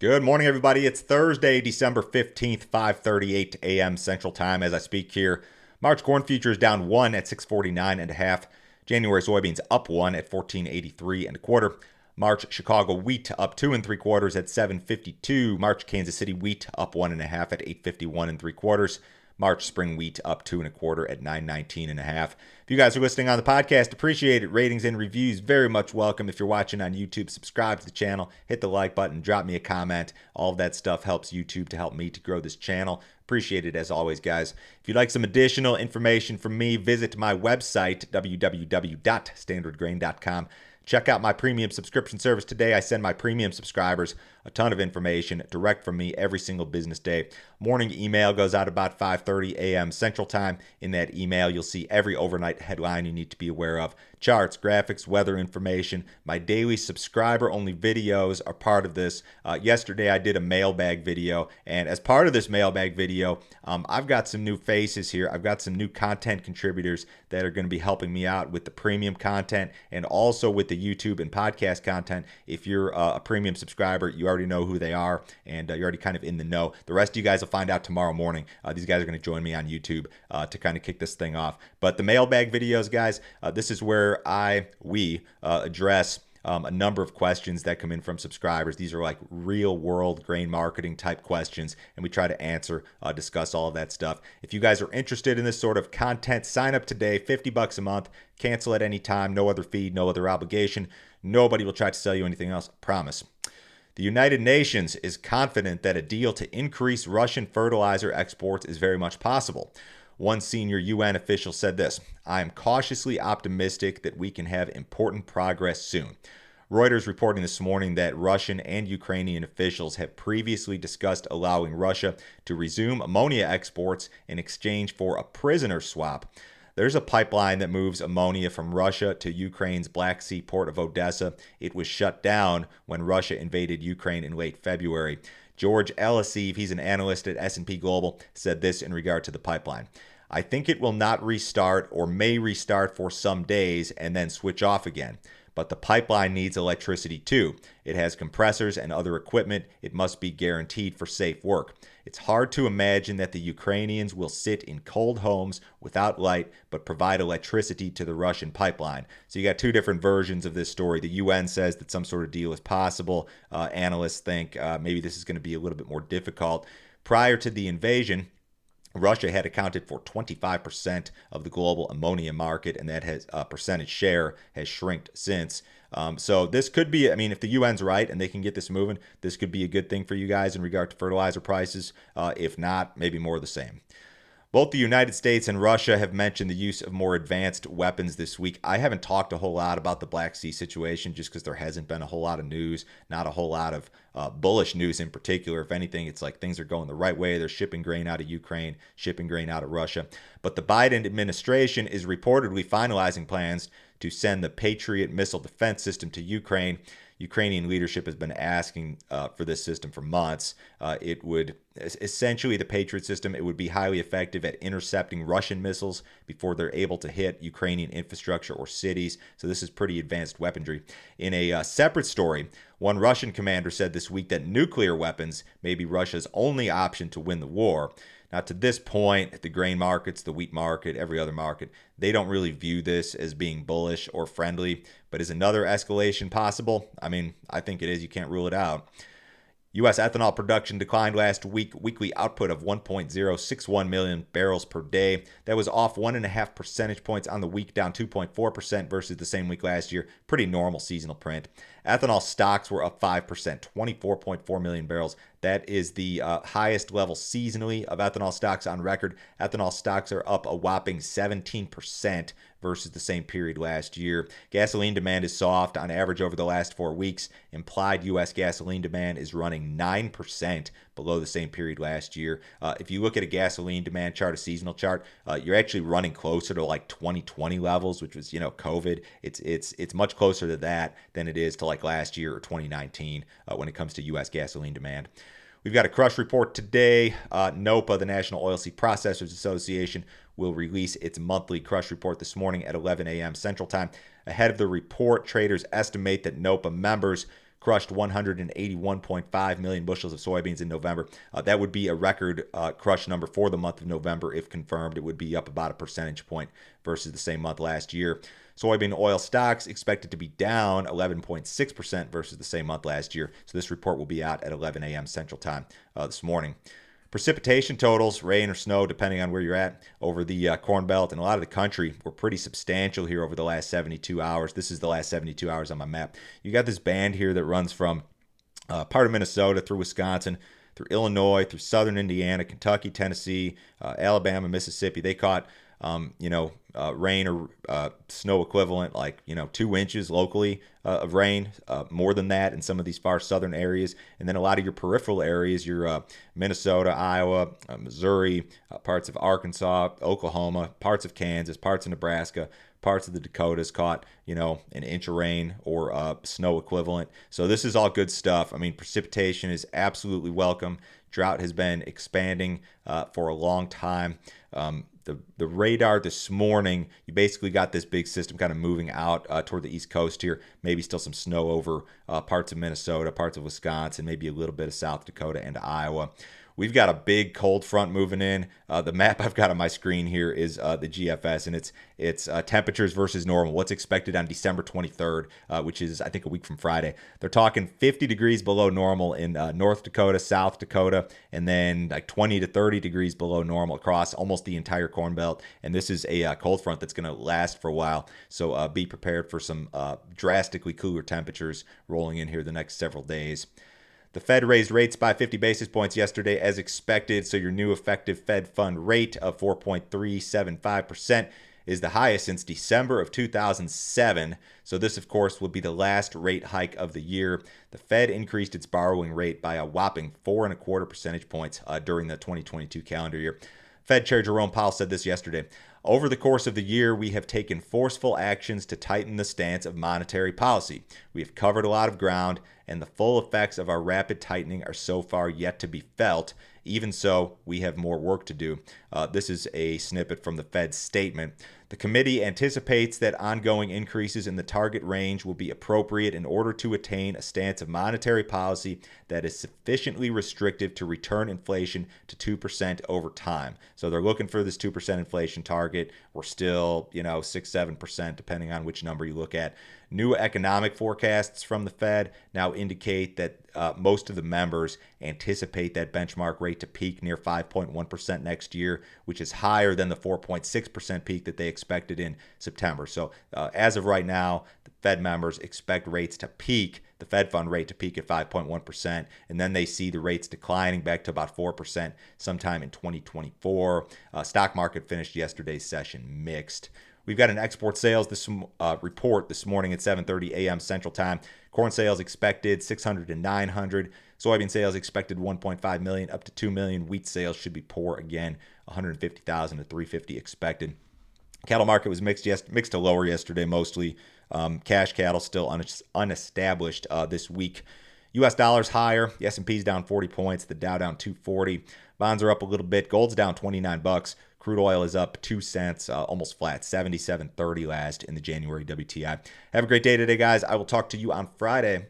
Good morning, everybody. It's Thursday, December 15th, 5:38 a.m. Central Time as I speak here. March corn futures down 1 at 649 and a half. January soybeans up 1 at 1483 and a quarter. March Chicago wheat up 2 and 3/4 at 752. March Kansas City wheat up 1.5 at 851 and 3/4. March spring wheat up 2 1/4 at 919 and a half. If you guys are listening on the podcast, appreciate it. Ratings and reviews very much welcome. If you're watching on YouTube, subscribe to the channel, hit the like button, drop me a comment. All of that stuff helps YouTube to help me to grow this channel. Appreciate it as always, guys. If you'd like some additional information from me, visit my website, www.standardgrain.com. Check out my premium subscription service today. I send my premium subscribers a ton of information direct from me every single business day. Morning email goes out about 5:30 a.m. Central Time. In that email, you'll see every overnight headline you need to be aware of. Charts, graphics, weather information. My daily subscriber-only videos are part of this. Yesterday, I did a mailbag video, and as part of this mailbag video, I've got some new faces here. I've got some new content contributors that are going to be helping me out with the premium content and also with the YouTube and podcast content. If you're a premium subscriber, you already know who they are, and you're already kind of in the know. The rest of you guys will find out tomorrow morning. These guys are going to join me on YouTube to kind of kick this thing off. But the mailbag videos, guys, this is where we address a number of questions that come in from subscribers. These are like real world grain marketing type questions, and we try to answer, discuss all of that stuff. If you guys are interested in this sort of content, sign up today, $50 a month, cancel at any time, no other fee, no other obligation. Nobody will try to sell you anything else, I promise. The United Nations is confident that a deal to increase Russian fertilizer exports is very much possible. One senior UN official said this: "I am cautiously optimistic that we can have important progress soon." Reuters reporting this morning that Russian and Ukrainian officials have previously discussed allowing Russia to resume ammonia exports in exchange for a prisoner swap. There's a pipeline that moves ammonia from Russia to Ukraine's Black Sea port of Odessa. It was shut down when Russia invaded Ukraine in late February. George Elisiv, he's an analyst at S&P Global, said this in regard to the pipeline: "I think it will not restart or may restart for some days and then switch off again. But the pipeline needs electricity too. It has compressors and other equipment. It must be guaranteed for safe work. It's hard to imagine that the Ukrainians will sit in cold homes without light but provide electricity to the Russian pipeline." So you got two different versions of this story. The UN says that some sort of deal is possible. Analysts think maybe this is going to be a little bit more difficult. Prior to the invasion, Russia had accounted for 25% of the global ammonia market, and that has percentage share has shrinked since. So this could be, I mean, if the UN's right and they can get this moving, this could be a good thing for you guys in regard to fertilizer prices. If not, maybe more of the same. Both the United States and Russia have mentioned the use of more advanced weapons this week. I haven't talked a whole lot about the Black Sea situation just because there hasn't been a whole lot of news, not a whole lot of bullish news in particular. If anything, it's like things are going the right way. They're shipping grain out of Ukraine, shipping grain out of Russia. But the Biden administration is reportedly finalizing plans to send the Patriot missile defense system to Ukraine. Ukrainian leadership has been asking for this system for months. It would essentially, the Patriot system, it would be highly effective at intercepting Russian missiles before they're able to hit Ukrainian infrastructure or cities. So this is pretty advanced weaponry. In a separate story, one Russian commander said this week that nuclear weapons may be Russia's only option to win the war. Now, to this point, the grain markets, the wheat market, every other market, they don't really view this as being bullish or friendly. But is another escalation possible? I mean, I think it is. You can't rule it out. U.S. ethanol production declined last week. Weekly output of 1.061 million barrels per day. That was off 1.5 percentage points on the week, down 2.4% versus the same week last year. Pretty normal seasonal print. Ethanol stocks were up 5%, 24.4 million barrels. That is the highest level seasonally of ethanol stocks on record. Ethanol stocks are up a whopping 17% versus the same period last year. Gasoline demand is soft on average over the last 4 weeks. Implied U.S. gasoline demand is running 9% below the same period last year. If you look at a gasoline demand chart, a seasonal chart, you're actually running closer to like 2020 levels, which was, COVID. It's much closer to that than it is to like last year or 2019 when it comes to U.S. gasoline demand. We've got a crush report today. NOPA, the National Oilseed Processors Association, will release its monthly crush report this morning at 11 a.m. Central Time. Ahead of the report, traders estimate that NOPA members crushed 181.5 million bushels of soybeans in November. That would be a record crush number for the month of November if confirmed. It would be up about a percentage point versus the same month last year. Soybean oil stocks expected to be down 11.6% versus the same month last year. So this report will be out at 11 a.m. Central Time this morning. Precipitation totals, rain or snow, depending on where you're at, over the Corn Belt and a lot of the country were pretty substantial here over the last 72 hours. This is the last 72 hours on my map. You got this band here that runs from part of Minnesota through Wisconsin, through Illinois, through southern Indiana, Kentucky, Tennessee, Alabama, Mississippi. They caught rain or snow equivalent, 2 inches locally of rain, more than that in some of these far southern areas. And then a lot of your peripheral areas, your Minnesota, Iowa, Missouri, parts of Arkansas, Oklahoma, parts of Kansas, parts of Nebraska, parts of the Dakotas caught, an inch of rain or snow equivalent. So this is all good stuff. I mean, precipitation is absolutely welcome. Drought has been expanding for a long time. The radar this morning, you basically got this big system kind of moving out toward the East Coast here. Maybe still some snow over parts of Minnesota, parts of Wisconsin, maybe a little bit of South Dakota and Iowa. We've got a big cold front moving in. The map I've got on my screen here is the GFS, and it's temperatures versus normal. What's expected on December 23rd, which is, I think, a week from Friday. They're talking 50 degrees below normal in North Dakota, South Dakota, and then 20 to 30 degrees below normal across almost the entire Corn Belt. And this is a cold front that's going to last for a while. So be prepared for some drastically cooler temperatures rolling in here the next several days. The Fed raised rates by 50 basis points yesterday as expected, so your new effective Fed fund rate of 4.375% is the highest since December of 2007. So this, of course, will be the last rate hike of the year. The Fed increased its borrowing rate by a whopping 4.25 percentage points during the 2022 calendar year. Fed Chair Jerome Powell said this yesterday. Over the course of the year, we have taken forceful actions to tighten the stance of monetary policy. We have covered a lot of ground, and the full effects of our rapid tightening are so far yet to be felt. Even so, we have more work to do. This is a snippet from the Fed's statement. The committee anticipates that ongoing increases in the target range will be appropriate in order to attain a stance of monetary policy that is sufficiently restrictive to return inflation to 2% over time. So they're looking for this 2% inflation target. We're still, 6-7%, depending on which number you look at. New economic forecasts from the Fed now indicate that most of the members anticipate that benchmark rate to peak near 5.1% next year, which is higher than the 4.6% peak that they expected in September. So as of right now, the Fed members expect rates to peak, the Fed fund rate to peak at 5.1%, and then they see the rates declining back to about 4% sometime in 2024. Stock market finished yesterday's session mixed. We've got an export sales report this morning at 7:30 a.m. Central Time. Corn sales expected 600 to 900. Soybean sales expected 1.5 million up to 2 million. Wheat sales should be poor again, 150,000 to 350 expected. Cattle market was mixed to lower yesterday mostly. Cash cattle still unestablished this week. U.S. dollars higher. The S&P's down 40 points. The Dow down 240. Bonds are up a little bit. Gold's down $29. Crude oil is up 2 cents, almost flat, 77.30 last in the January WTI. Have a great day today, guys. I will talk to you on Friday.